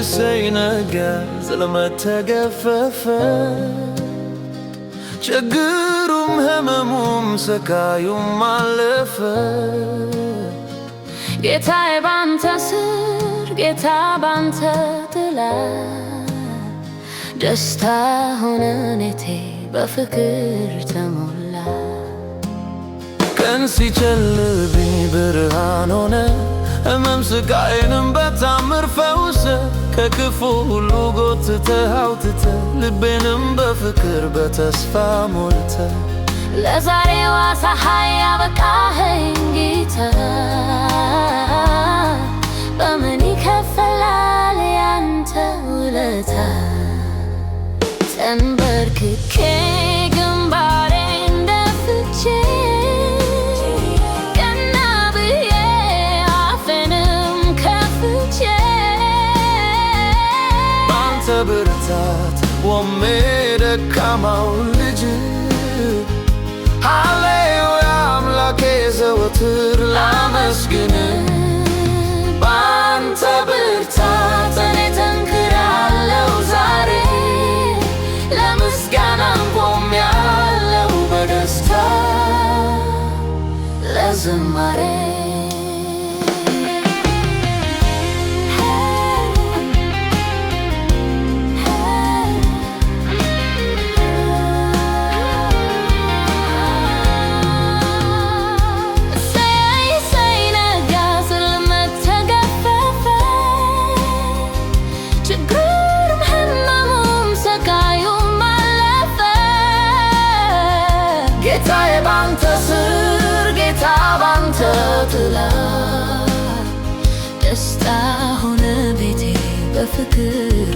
እሰይ ነጋ ጽልመት ተገፈፈ ችግሩም ህመሙም ስቃዩም አለፈ። ጌታዬ ባንተ ስር ጌታ ባንተ ጥላ ደስታ ሆነ ኔቴ በፍቅር ተሞላ። ቀን ሲጨልብኝ ብርሃን ሆነ ህመም ስቃዬንም በታምር ፈውሰ ከክፉ ሁሉ ጎትተህ አውጥተህ ልቤንም በፍቅር በተስፋ ሞልተ ለዛሬዋ ፀሐይ ያበቃኸኝ ጌታ በምን ይከፈላል ያንተ ውለታ? ተንበርክኬ ግንባሬን ደፍቼ ቀና ብዬ አፌንም ከፍቼ ባንተ ብርታት ቆሜ ደካማው ልጅ ሃሌሉያ አምላኬ ዘወትር ላመስግን። ባንተ ብርታት እኔ ጠንክራለሁ ዛሬ ለምስጋናም ቆሜያለሁ በደስታ ለዝማሬ። ጌታዬ ባንተ ስር ጌታ ባንተ ጥላ ደስታ ሆነ ቤቴ በፍቅር